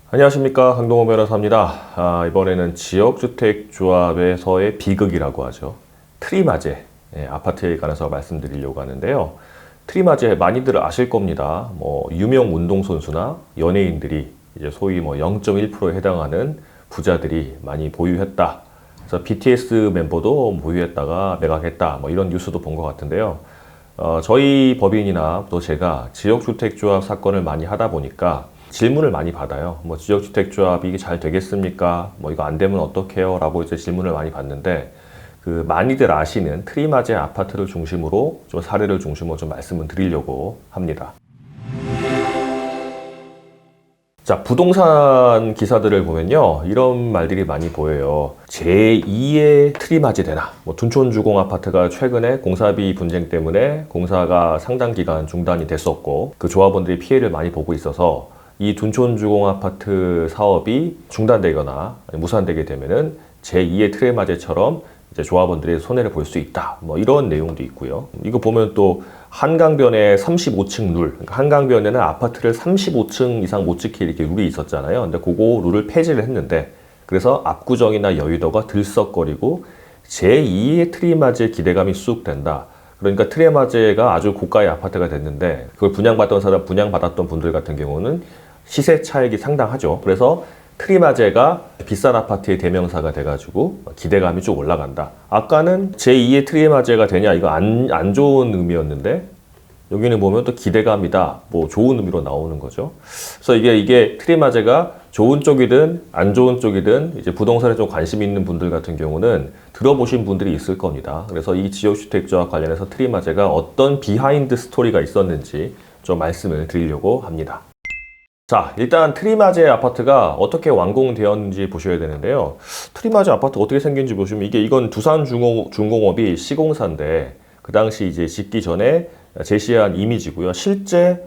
안녕하십니까, 강동호 변호사입니다. 이번에는 지역주택조합에서의 비극이라고 하죠. 트리마제 아파트에 관해서 말씀드리려고 하는데요. 트리마제 많이들 아실 겁니다. 유명 운동선수나 연예인들이 이제 소위 0.1%에 해당하는 부자들이 많이 보유했다. 그래서 BTS 멤버도 보유했다가 매각했다. 이런 뉴스도 본 것 같은데요. 저희 법인이나 또 제가 지역주택조합 사건을 많이 하다 보니까 질문을 많이 받아요. 지역주택조합이 이게 잘 되겠습니까? 이거 안 되면 어떡해요? 라고 이제 질문을 많이 받는데, 많이들 아시는 트리마제 아파트를 중심으로 좀 사례를 중심으로 좀 말씀을 드리려고 합니다. 자, 부동산 기사들을 보면요, 이런 말들이 많이 보여요. 제2의 트리마제 되나? 둔촌주공 아파트가 최근에 공사비 분쟁 때문에 공사가 상당 기간 중단이 됐었고, 그 조합원들이 피해를 많이 보고 있어서 이 둔촌주공 아파트 사업이 중단되거나 무산되게 되면은 제2의 트리마제처럼 이제 조합원들이 손해를 볼 수 있다. 이런 내용도 있고요. 이거 보면 또 한강변에 35층 룰, 그러니까 한강변에는 아파트를 35층 이상 못 짓게 이렇게 룰이 있었잖아요. 근데 그거 룰을 폐지를 했는데, 그래서 압구정이나 여의도가 들썩거리고 제2의 트리마제 기대감이 쑥 된다. 그러니까 트리마제가 아주 고가의 아파트가 됐는데, 그걸 분양받았던 분들 같은 경우는 시세 차익이 상당하죠. 그래서 트리마제가 비싼 아파트의 대명사가 돼가지고 기대감이 쭉 올라간다. 아까는 제2의 트리마제가 되냐, 이거 안 좋은 의미였는데, 여기는 보면 또 기대감이다, 좋은 의미로 나오는 거죠. 그래서 이게 트리마제가 좋은 쪽이든 안 좋은 쪽이든 이제 부동산에 좀 관심 있는 분들 같은 경우는 들어보신 분들이 있을 겁니다. 그래서 이 지역주택조합 관련해서 트리마제가 어떤 비하인드 스토리가 있었는지 좀 말씀을 드리려고 합니다. 자, 일단 트리마제 아파트가 어떻게 완공되었는지 보셔야 되는데요. 트리마제 아파트 어떻게 생긴지 보시면 이건 두산중공업이 시공사인데, 그 당시 이제 짓기 전에 제시한 이미지고요. 실제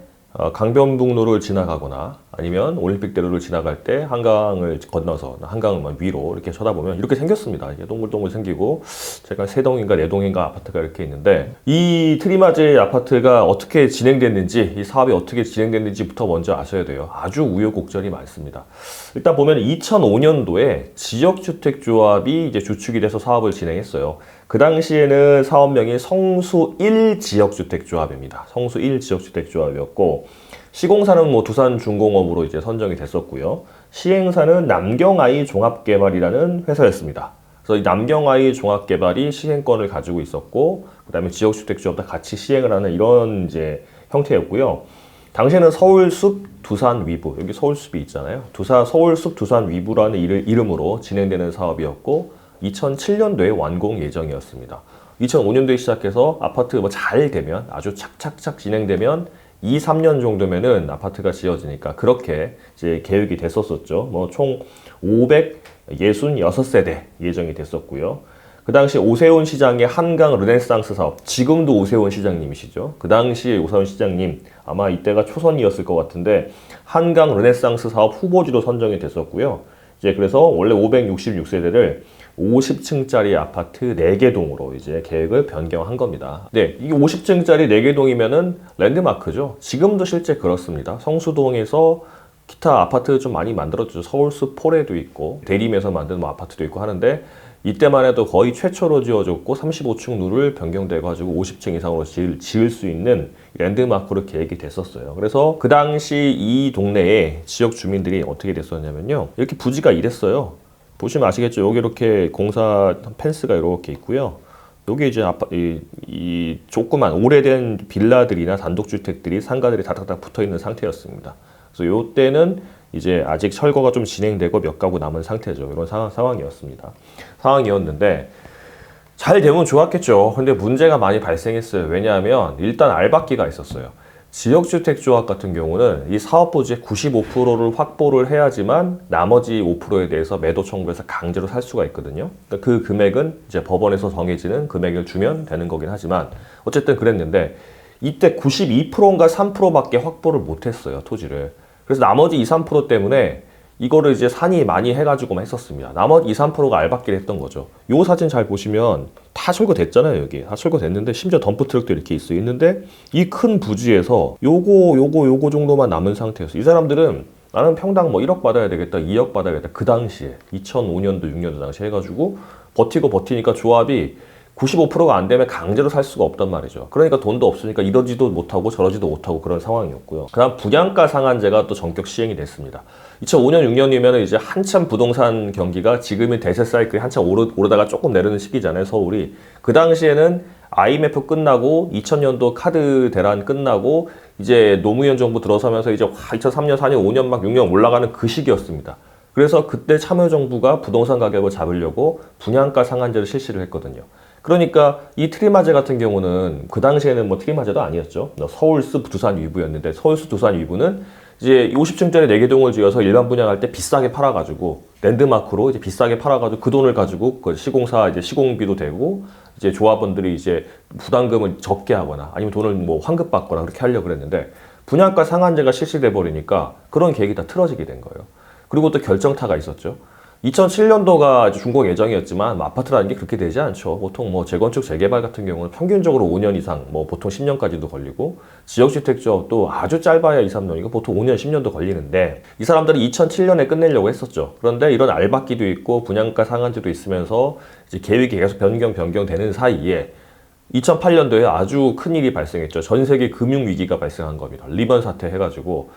강변북로를 지나가거나 아니면 올림픽대로를 지나갈 때 한강을 건너서 한강을 위로 이렇게 쳐다보면 이렇게 생겼습니다. 이게 동글동글 생기고, 제가 3동인가 4동인가 아파트가 이렇게 있는데, 이 트리마제 아파트가 어떻게 진행됐는지, 이 사업이 어떻게 진행됐는지부터 먼저 아셔야 돼요. 아주 우여곡절이 많습니다. 일단 보면 2005년도에 지역주택조합이 이제 주축이 돼서 사업을 진행했어요. 그 당시에는 사업명이 성수 1지역주택조합입니다. 성수 1지역주택조합이었고, 시공사는 두산중공업으로 이제 선정이 됐었고요. 시행사는 남경아이 종합개발이라는 회사였습니다. 그래서 이 남경아이 종합개발이 시행권을 가지고 있었고, 그 다음에 지역주택조합과 같이 시행을 하는 이런 이제 형태였고요. 당시에는 서울숲 두산위부, 여기 서울숲이 있잖아요. 서울숲 두산위부라는 이름으로 진행되는 사업이었고, 2007년도에 완공 예정이었습니다. 2005년도에 시작해서 아파트 잘 되면, 아주 착착착 진행되면 2, 3년 정도면은 아파트가 지어지니까 그렇게 이제 계획이 됐었었죠. 총 566세대 예정이 됐었고요. 그 당시 오세훈 시장의 한강 르네상스 사업, 지금도 오세훈 시장님이시죠. 그 당시 오세훈 시장님, 아마 이때가 초선이었을 것 같은데, 한강 르네상스 사업 후보지로 선정이 됐었고요. 이제 그래서 원래 566세대를 50층짜리 아파트 4개 동으로 이제 계획을 변경한 겁니다. 네, 이게 50층짜리 4개 동이면은 랜드마크죠. 지금도 실제 그렇습니다. 성수동에서 기타 아파트 좀 많이 만들었죠. 서울숲 폴에도 있고, 대림에서 만든 아파트도 있고 하는데, 이때만 해도 거의 최초로 지어졌고 35층 룰을 변경돼가지고 50층 이상으로 지을 수 있는 랜드마크로 계획이 됐었어요. 그래서 그 당시 이 동네에 지역 주민들이 어떻게 됐었냐면요, 이렇게 부지가 이랬어요. 보시면 아시겠죠? 여기 이렇게 공사 펜스가 이렇게 있고요. 여기 이제 이 조그만 오래된 빌라들이나 단독주택들이, 상가들이 다닥다닥 붙어 있는 상태였습니다. 그래서 이때는 이제 아직 철거가 좀 진행되고 몇 가구 남은 상태죠. 이런 상황이었는데, 잘 되면 좋았겠죠. 근데 문제가 많이 발생했어요. 왜냐하면 일단 알박기가 있었어요. 지역주택조합 같은 경우는 이 사업부지의 95%를 확보를 해야지만 나머지 5%에 대해서 매도 청구해서 강제로 살 수가 있거든요. 그러니까 그 금액은 이제 법원에서 정해지는 금액을 주면 되는 거긴 하지만, 어쨌든 그랬는데, 이때 92%인가 3%밖에 확보를 못했어요, 토지를. 그래서 나머지 2, 3% 때문에 이거를 이제 산이 많이 해가지고만 했었습니다. 나머지 2, 3%가 알박기를 했던 거죠. 요 사진 잘 보시면 다 철거됐잖아요. 여기 다 철거됐는데, 심지어 덤프트럭도 이렇게 있는데, 이 큰 부지에서 요거 정도만 남은 상태였어요. 이 사람들은 나는 평당 뭐 1억 받아야 되겠다, 2억 받아야겠다. 그 당시에 2005년도, 6년도 당시에 해가지고 버티니까 조합이 95%가 안 되면 강제로 살 수가 없단 말이죠. 그러니까 돈도 없으니까 이러지도 못하고 저러지도 못하고 그런 상황이었고요. 그다음 분양가 상한제가 또 전격 시행이 됐습니다. 2005년, 6년이면 이제 한참 부동산 경기가 지금의 대세 사이클이 한참 오르다가 조금 내리는 시기잖아요, 서울이. 그 당시에는 IMF 끝나고 2000년도 카드 대란 끝나고 이제 노무현 정부 들어서면서 이제 2003년, 4년, 5년 막 6년 올라가는 그 시기였습니다. 그래서 그때 참여정부가 부동산 가격을 잡으려고 분양가 상한제를 실시를 했거든요. 그러니까 이 트리마제 같은 경우는 그 당시에는 뭐 트리마제도 아니었죠. 서울수, 두산, 위부였는데 서울수, 두산, 위부는 이제 50층짜리 4개 동을 지어서 일반 분양할 때 비싸게 팔아가지고 랜드마크로 이제 비싸게 팔아가지고 그 돈을 가지고 그 시공사 이제 시공비도 되고 이제 조합원들이 이제 부담금을 적게 하거나 아니면 돈을 뭐 환급받거나 그렇게 하려고 그랬는데 분양가 상한제가 실시돼 버리니까 그런 계획이 다 틀어지게 된 거예요. 그리고 또 결정타가 있었죠. 2007년도가 중공 예정이었지만 뭐 아파트라는 게 그렇게 되지 않죠. 보통 뭐 재건축 재개발 같은 경우는 평균적으로 5년 이상, 뭐 보통 10년까지도 걸리고 지역주택조합도 아주 짧아야 2, 3년이고 보통 5년, 10년도 걸리는데 이 사람들이 2007년에 끝내려고 했었죠. 그런데 이런 알박기도 있고 분양가 상한제도 있으면서 이제 계획이 계속 변경되는 사이에 2008년도에 아주 큰 일이 발생했죠. 전 세계 금융위기가 발생한 겁니다. 리먼 사태 해가지고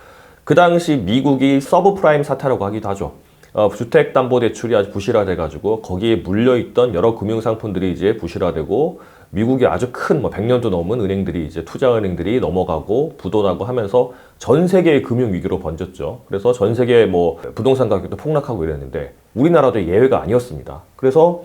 그 당시 미국이 서브프라임 사태라고 하기도 하죠. 주택담보대출이 아주 부실화돼가지고 거기에 물려있던 여러 금융상품들이 이제 부실화되고 미국이 아주 큰 뭐 100년도 넘은 은행들이 이제 투자은행들이 넘어가고 부도나고 하면서 전 세계의 금융위기로 번졌죠. 그래서 전 세계 뭐 부동산 가격도 폭락하고 이랬는데 우리나라도 예외가 아니었습니다. 그래서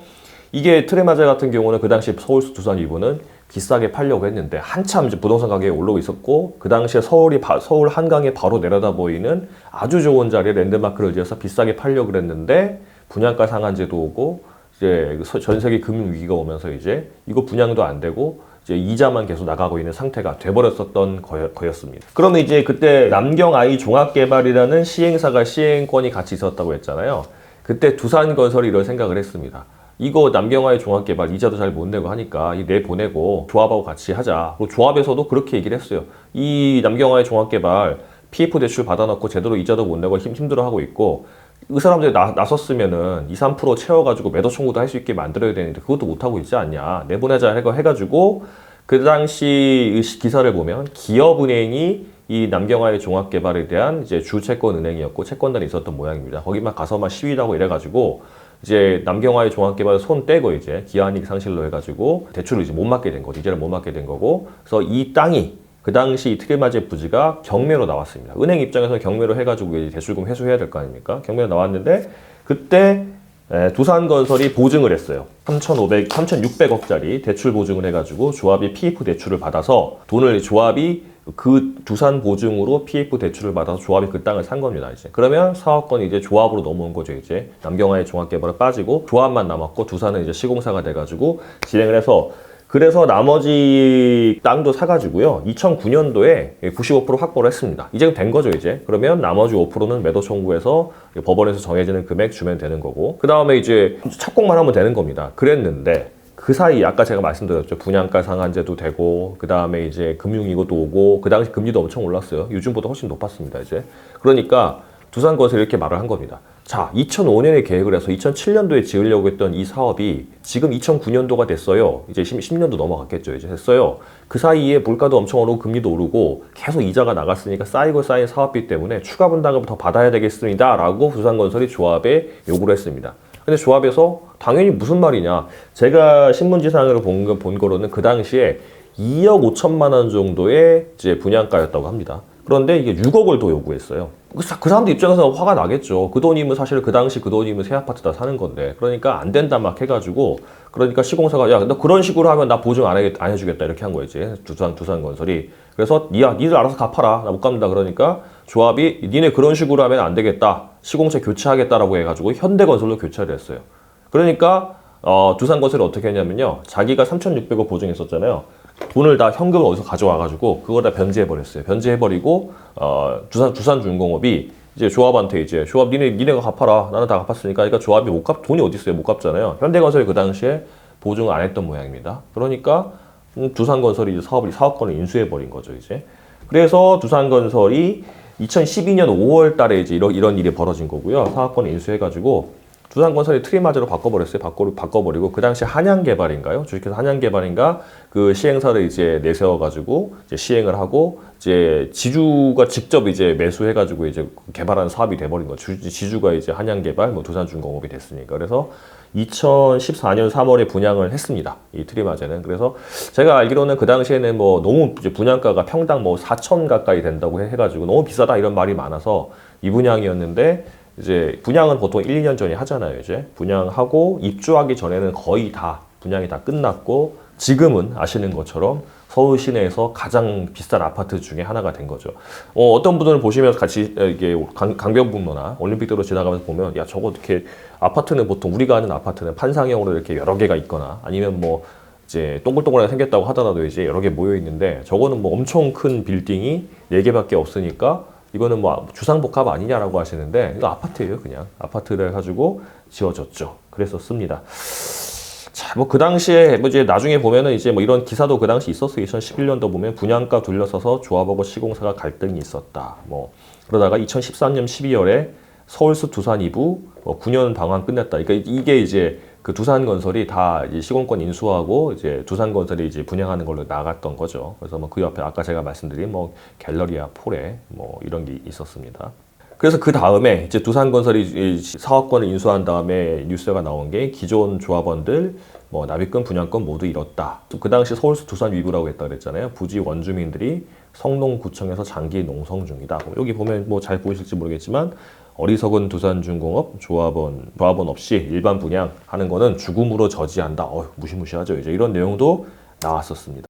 이게 트레마제 같은 경우는 그 당시 서울수, 두산, 위부는 비싸게 팔려고 했는데 한참 이제 부동산 가격이 올라오고 있었고 그 당시에 서울 한강에 바로 내려다 보이는 아주 좋은 자리에 랜드마크를 지어서 비싸게 팔려고 그랬는데 분양가 상한제도 오고 이제 전 세계 금융 위기가 오면서 이제 이거 분양도 안 되고 이제 이자만 계속 나가고 있는 상태가 돼버렸었던 거였습니다. 그러면 이제 그때 남경I 종합개발이라는 시행사가 시행권이 같이 있었다고 했잖아요. 그때 두산건설이 이런 생각을 했습니다. 이거 남경I 종합개발 이자도 잘 못 내고 하니까 내보내고 조합하고 같이 하자. 그리고 조합에서도 그렇게 얘기를 했어요. 이 남경I 종합개발 PF 대출 받아놓고 제대로 이자도 못 내고 힘들어하고 있고 이 사람들이 나섰으면은 2, 3% 채워가지고 매도 청구도 할 수 있게 만들어야 되는데 그것도 못하고 있지 않냐. 내보내자 해가지고 그 당시 기사를 보면 기업은행이 이 남경I 종합개발에 대한 이제 주채권은행이었고 채권단이 있었던 모양입니다. 거기만 가서만 시위도 하고 이래가지고 이제 남경I 종합개발 손 떼고 이제 기한이익 상실로 해가지고 대출을 이제 못 받게 된 거죠. 이자를 못 받게 된 거고. 그래서 이 땅이 그 당시 이 트리마제 부지가 경매로 나왔습니다. 은행 입장에서는 경매로 해가지고 이제 대출금 회수해야 될 거 아닙니까? 경매로 나왔는데 그때 두산건설이 보증을 했어요. 3,600억짜리 대출 보증을 해가지고 조합이 PF 대출을 받아서 돈을 조합이 그 두산 보증으로 PF 대출을 받아서 조합이 그 땅을 산 겁니다. 이제 그러면 사업권이 이제 조합으로 넘어온 거죠. 이제 남경I 종합개발은 빠지고 조합만 남았고 두산은 이제 시공사가 돼가지고 진행을 해서 그래서 나머지 땅도 사가지고요. 2009년도에 95% 확보를 했습니다. 이제 된 거죠, 이제. 그러면 나머지 5%는 매도 청구해서 법원에서 정해지는 금액 주면 되는 거고. 그 다음에 이제 착공만 하면 되는 겁니다. 그랬는데 그 사이 아까 제가 말씀드렸죠. 분양가 상한제도 되고 그 다음에 이제 금융위기도 오고 그 당시 금리도 엄청 올랐어요. 요즘보다 훨씬 높았습니다, 이제. 그러니까 두산건설이 이렇게 말을 한 겁니다. 자, 2005년에 계획을 해서 2007년도에 지으려고 했던 이 사업이 지금 2009년도가 됐어요. 이제 10년도 넘어갔겠죠. 이제 됐어요. 그 사이에 물가도 엄청 오르고 금리도 오르고 계속 이자가 나갔으니까 쌓이고 쌓인 사업비 때문에 추가 분담금을 더 받아야 되겠습니다. 라고 두산건설이 조합에 요구를 했습니다. 근데 조합에서 당연히 무슨 말이냐. 제가 신문지상으로 본 거로는 그 당시에 2억 5천만 원 정도의 이제 분양가였다고 합니다. 그런데 이게 6억을 더 요구했어요. 그 사람들 입장에서 화가 나겠죠. 그 돈이면 사실 그 당시 그 돈이면 새 아파트 다 사는 건데. 그러니까 안 된다 막 해가지고 그러니까 시공사가 야, 너 그런 식으로 하면 나 보증 안 해주겠다 이렇게 한 거였지. 두산건설이. 그래서 니들 알아서 갚아라. 나 못 갚는다. 그러니까 조합이 니네 그런 식으로 하면 안 되겠다. 시공사 교체하겠다라고 해가지고 현대건설로 교체를 했어요. 그러니까 두산건설이 어떻게 했냐면요. 자기가 3,600억 보증했었잖아요. 돈을 다 현금을 어디서 가져와가지고 그걸 다 변제해버렸어요. 변제해버리고 두산중공업이 이제 조합한테 이제 조합 니네가 갚아라. 나는 다 갚았으니까. 그러니까 조합이 돈이 어디 있어요? 못 갚잖아요. 현대건설이 그 당시에 보증을 안 했던 모양입니다. 그러니까 두산건설이 이제 사업권을 인수해버린 거죠, 이제. 그래서 두산건설이 2012년 5월 달에 이제 이런 일이 벌어진 거고요. 사업권을 인수해가지고 두산건설이 트리마저로 바꿔버렸어요. 바꿔버리고 그 당시 한양개발인가요? 주식회사 한양개발인가 그 시행사를 이제 내세워가지고 이제 시행을 하고 이제 지주가 직접 이제 매수해가지고 이제 개발하는 사업이 돼버린 거죠. 지주가 이제 한양개발, 뭐 두산중공업이 됐으니까. 그래서 2014년 3월에 분양을 했습니다. 이 트리마제는. 그래서 제가 알기로는 그 당시에는 뭐 너무 이제 분양가가 평당 뭐 4천 가까이 된다고 해가지고 너무 비싸다 이런 말이 많아서 이 분양이었는데 이제 분양은 보통 1, 2년 전에 하잖아요. 이제 분양하고 입주하기 전에는 거의 다 분양이 다 끝났고 지금은 아시는 것처럼 서울 시내에서 가장 비싼 아파트 중에 하나가 된 거죠. 어떤 분들은 보시면서 같이 이게 강변북로나 올림픽대로 지나가면서 보면 야 저거 어떻게 아파트는 보통 우리가 아는 아파트는 판상형으로 이렇게 여러 개가 있거나 아니면 뭐 이제 동글동글하게 생겼다고 하더라도 이제 여러 개 모여 있는데 저거는 뭐 엄청 큰 빌딩이 4개밖에 없으니까 이거는 뭐 주상복합 아니냐라고 하시는데 이거 아파트예요. 그냥 아파트를 가지고 지어졌죠. 그랬었습니다. 자, 뭐 그 당시에 뭐 이제 나중에 보면은 이제 뭐 이런 기사도 그 당시 있었어요. 2011년도 보면 분양가 둘러서서 조합하고 시공사가 갈등이 있었다. 뭐 그러다가 2013년 12월에 서울숲 두산 2부 뭐 9년 방황 끝냈다. 그러니까 이게 이제 그 두산건설이 다 이제 시공권 인수하고 이제 두산건설이 이제 분양하는 걸로 나갔던 거죠. 그래서 뭐 그 옆에 아까 제가 말씀드린 뭐 갤러리아 폴에 뭐 이런 게 있었습니다. 그래서 그 다음에 이제 두산건설이 사업권을 인수한 다음에 뉴스가 나온 게 기존 조합원들 뭐 납입금 분양권 모두 잃었다. 그 당시 서울숲 두산 위구라고 했다 그랬잖아요. 부지 원주민들이 성농구청에서 장기 농성 중이다. 여기 보면 뭐 잘 보이실지 모르겠지만 어리석은 두산중공업 조합원 없이 일반 분양하는 거는 죽음으로 저지한다. 무시무시하죠. 이제 이런 내용도 나왔었습니다.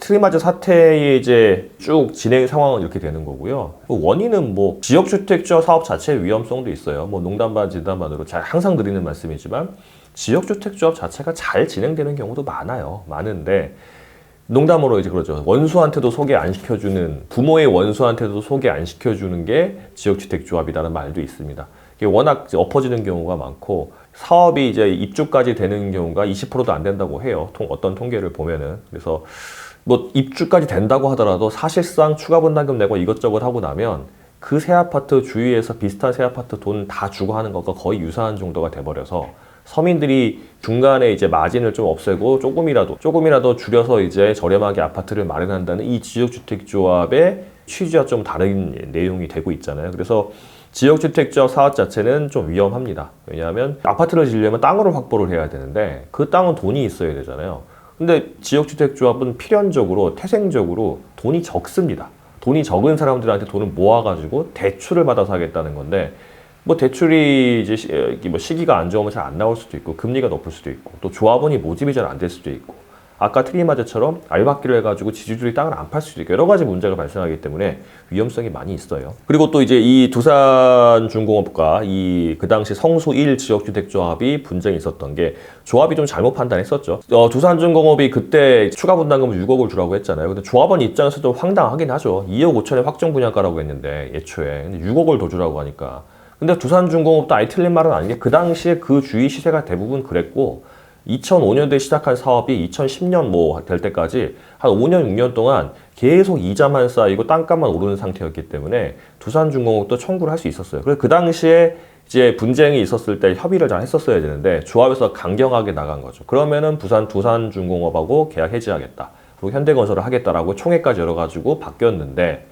트리마저 사태의 이제 쭉 진행 상황은 이렇게 되는 거고요. 원인은 뭐 지역주택지역 사업 자체의 위험성도 있어요. 뭐 농담 반 진담 반으로 항상 드리는 말씀이지만 지역주택조합 자체가 잘 진행되는 경우도 많은데 농담으로 이제 그러죠. 원수한테도 소개 안 시켜주는 부모의 원수한테도 소개 안 시켜주는 게 지역주택조합이라는 말도 있습니다. 이게 워낙 엎어지는 경우가 많고 사업이 이제 입주까지 되는 경우가 20%도 안 된다고 해요. 어떤 통계를 보면은. 그래서 뭐 입주까지 된다고 하더라도 사실상 추가 분담금 내고 이것저것 하고 나면 그 새 아파트 주위에서 비슷한 새 아파트 돈 다 주고 하는 것과 거의 유사한 정도가 돼버려서 서민들이 중간에 이제 마진을 좀 없애고 조금이라도 줄여서 이제 저렴하게 아파트를 마련한다는 이 지역주택조합의 취지와 좀 다른 내용이 되고 있잖아요. 그래서 지역주택조합 사업 자체는 좀 위험합니다. 왜냐하면 아파트를 지으려면 땅으로 확보를 해야 되는데 그 땅은 돈이 있어야 되잖아요. 근데 지역주택조합은 필연적으로 태생적으로 돈이 적습니다. 돈이 적은 사람들한테 돈을 모아가지고 대출을 받아서 하겠다는 건데 뭐 대출이 이제 뭐 시기가 안 좋으면 잘 안 나올 수도 있고 금리가 높을 수도 있고 또 조합원이 모집이 잘 안 될 수도 있고 아까 트리마저처럼 알박기로 해가지고 지주들이 땅을 안 팔 수도 있고 여러 가지 문제가 발생하기 때문에 위험성이 많이 있어요. 그리고 또 이제 이 두산중공업과 그 당시 성수 1 지역주택조합이 분쟁이 있었던 게 조합이 좀 잘못 판단했었죠. 두산중공업이 그때 추가 분담금을 6억을 주라고 했잖아요. 근데 조합원 입장에서 좀 황당하긴 하죠. 2억 5천에 확정 분양가라고 했는데 예초에 근데 6억을 더 주라고 하니까. 근데 두산중공업도 아예 틀린 말은 아닌 게 그 당시에 그 주위 시세가 대부분 그랬고 2005년도에 시작한 사업이 2010년 뭐 될 때까지 한 5년, 6년 동안 계속 이자만 쌓이고 땅값만 오르는 상태였기 때문에 두산중공업도 청구를 할 수 있었어요. 그래서 그 당시에 이제 분쟁이 있었을 때 협의를 잘 했었어야 되는데 조합에서 강경하게 나간 거죠. 그러면은 두산중공업하고 계약 해지하겠다. 그리고 현대건설을 하겠다라고 총회까지 열어가지고 바뀌었는데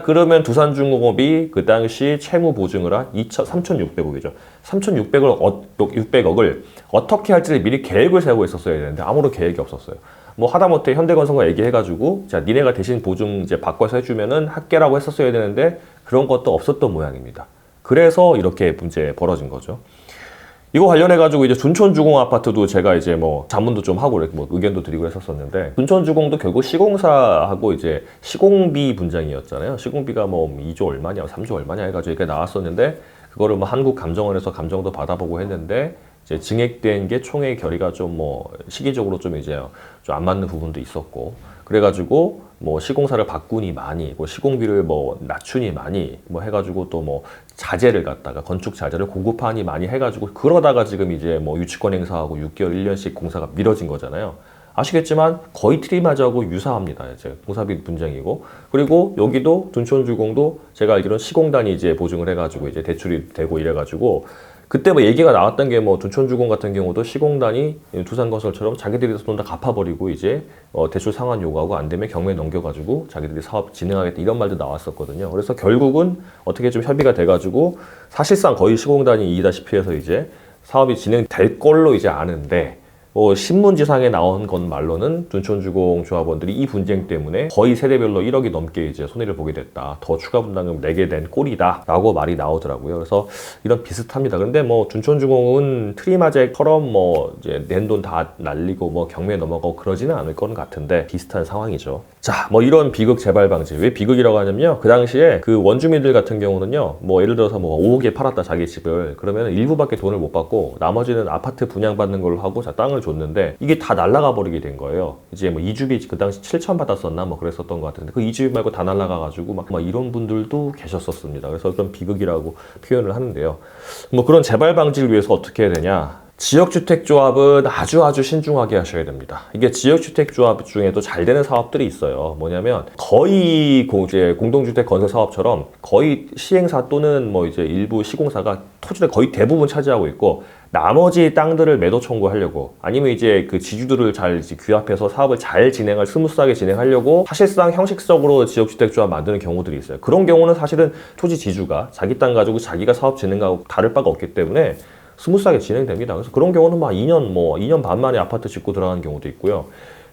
그러면 두산중공업이 그 당시 채무 보증을 한 3,600억이죠. 3,600억을 어떻게 할지를 미리 계획을 세우고 있었어야 되는데 아무런 계획이 없었어요. 뭐 하다못해 현대건설과 얘기해가지고 자 니네가 대신 보증 이제 바꿔서 해주면은 할게라고 했었어야 되는데 그런 것도 없었던 모양입니다. 그래서 이렇게 문제 벌어진 거죠. 이거 관련해가지고 이제 둔촌주공 아파트도 제가 이제 뭐 자문도 좀 하고 뭐 의견도 드리고 했었었는데 둔촌주공도 결국 시공사하고 이제 시공비 분쟁이었잖아요. 시공비가 뭐 2조 얼마냐, 3조 얼마냐 해가지고 이렇게 나왔었는데 그거를 뭐 한국감정원에서 감정도 받아보고 했는데 이제 증액된 게 총회 결의가 좀 뭐 시기적으로 좀 이제 좀 안 맞는 부분도 있었고 그래가지고 뭐 시공사를 바꾸니 많이, 뭐 시공비를 뭐 낮추니 많이, 뭐 해가지고 또 뭐 자재를 갖다가 건축 자재를 고급화하니 많이 해가지고 그러다가 지금 이제 뭐 유치권 행사하고 6개월, 1년씩 공사가 미뤄진 거잖아요. 아시겠지만 거의 트리마저하고 유사합니다. 이제 공사비 분쟁이고, 그리고 여기도 둔촌주공도 제가 알기로는 시공단이 이제 보증을 해가지고 이제 대출이 되고 이래가지고, 그때 뭐 얘기가 나왔던 게 뭐 둔촌주공 같은 경우도 시공단이 두산건설처럼 자기들이 돈 다 갚아버리고 이제 대출 상환 요구하고 안 되면 경매 넘겨가지고 자기들이 사업 진행하겠다 이런 말도 나왔었거든요. 그래서 결국은 어떻게 좀 협의가 돼가지고 사실상 거의 시공단이 이기다시피 해서 이제 사업이 진행될 걸로 이제 아는데, 신문지상에 나온 건 말로는 둔촌주공 조합원들이 이 분쟁 때문에 거의 세대별로 1억이 넘게 이제 손해를 보게 됐다. 더 추가 분담금 내게 된 꼴이다. 라고 말이 나오더라고요. 그래서 이런 비슷합니다. 근데 뭐 둔촌주공은 트리마제처럼 뭐 이제 낸 돈 다 날리고 뭐 경매에 넘어가고 그러지는 않을 건 같은데 비슷한 상황이죠. 자, 뭐 이런 비극 재발 방지. 왜 비극이라고 하냐면요. 그 당시에 그 원주민들 같은 경우는요. 뭐 예를 들어서 뭐 5억에 팔았다 자기 집을. 그러면 일부밖에 돈을 못 받고 나머지는 아파트 분양받는 걸로 하고 자 땅을 줬는데 이게 다 날아가 버리게 된 거예요. 이제 뭐 이주비 그 당시 7천 받았었나 뭐 그랬었던 것 같은데 그 이주비 말고 다 날아가 가지고 막 이런 분들도 계셨었습니다. 그래서 그런 비극이라고 표현을 하는데요. 뭐 그런 재발 방지를 위해서 어떻게 해야 되냐? 지역주택조합은 아주 신중하게 하셔야 됩니다. 이게 지역주택조합 중에도 잘 되는 사업들이 있어요. 뭐냐면 거의 이제 공동주택 건설 사업처럼 거의 시행사 또는 뭐 이제 일부 시공사가 토지를 거의 대부분 차지하고 있고, 나머지 땅들을 매도 청구하려고 아니면 이제 그 지주들을 잘 이제 규합해서 사업을 잘 진행할, 스무스하게 진행하려고 사실상 형식적으로 지역주택조합 만드는 경우들이 있어요. 그런 경우는 사실은 토지 지주가 자기 땅 가지고 자기가 사업 진행하고 다를 바가 없기 때문에 스무스하게 진행됩니다. 그래서 그런 경우는 막 2년 반 만에 아파트 짓고 들어가는 경우도 있고요.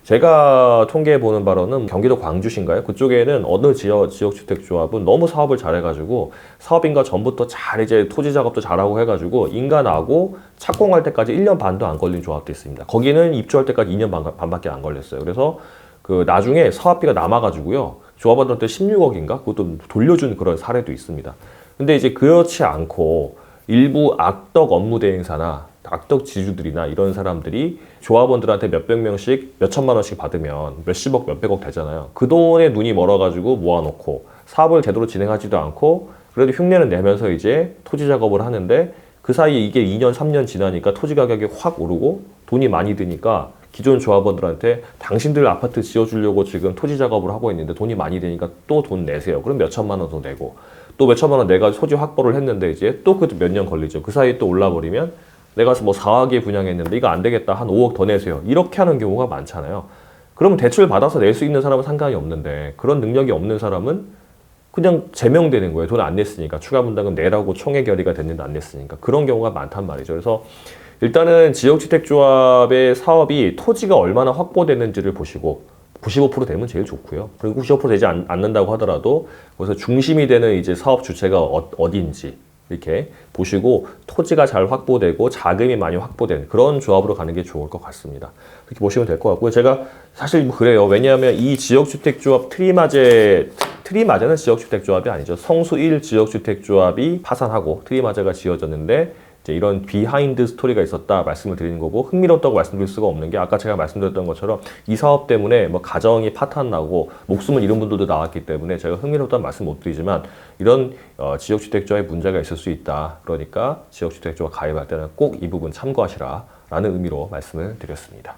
제가 통계해 보는 바로는 경기도 광주시인가요? 그쪽에는 어느 지역주택조합은 너무 사업을 잘해가지고 사업인가 전부터 잘 이제 토지 작업도 잘하고 해가지고 인가나고 착공할 때까지 1년 반도 안 걸린 조합도 있습니다. 거기는 입주할 때까지 2년 반밖에 안 걸렸어요. 그래서 그 나중에 사업비가 남아가지고요. 조합원들한테 16억인가? 그것도 돌려준 그런 사례도 있습니다. 근데 이제 그렇지 않고 일부 악덕 업무 대행사나 악덕 지주들이나 이런 사람들이 조합원들한테 몇백 명씩 몇천만 원씩 받으면 몇십억 몇백억 되잖아요. 그 돈에 눈이 멀어가지고 모아놓고 사업을 제대로 진행하지도 않고 그래도 흉내는 내면서 이제 토지 작업을 하는데, 그 사이에 이게 2년 3년 지나니까 토지 가격이 확 오르고 돈이 많이 드니까 기존 조합원들한테 당신들 아파트 지어주려고 지금 토지 작업을 하고 있는데 돈이 많이 드니까 또 돈 내세요. 그럼 몇천만 원 더 내고 또 몇천만 원 내가 토지 확보를 했는데 이제 또 그 몇 년 걸리죠. 그 사이에 또 올라버리면 내가 뭐 4억에 분양했는데 이거 안 되겠다. 한 5억 더 내세요. 이렇게 하는 경우가 많잖아요. 그러면 대출 받아서 낼 수 있는 사람은 상관이 없는데 그런 능력이 없는 사람은 그냥 제명되는 거예요. 돈 안 냈으니까. 추가 분담금 내라고 총회 결의가 됐는데 안 냈으니까. 그런 경우가 많단 말이죠. 그래서 일단은 지역주택조합의 사업이 토지가 얼마나 확보되는지를 보시고 95% 되면 제일 좋고요. 그리고 95% 되지 않는다고 하더라도 거기서 중심이 되는 이제 사업 주체가 어딘지 이렇게 보시고 토지가 잘 확보되고 자금이 많이 확보된 그런 조합으로 가는 게 좋을 것 같습니다. 그렇게 보시면 될 것 같고요. 제가 사실 그래요. 왜냐하면 이 지역주택조합 트리마제는 지역주택조합이 아니죠. 성수 1 지역주택조합이 파산하고 트리마제가 지어졌는데 이런 비하인드 스토리가 있었다 말씀을 드리는 거고, 흥미롭다고 말씀드릴 수가 없는 게 아까 제가 말씀드렸던 것처럼 이 사업 때문에 뭐 가정이 파탄나고 목숨을 잃은 분들도 나왔기 때문에 제가 흥미롭다는 말씀 못 드리지만 이런 지역주택조합에 문제가 있을 수 있다. 그러니까 지역주택조합 가입할 때는 꼭 이 부분 참고하시라 라는 의미로 말씀을 드렸습니다.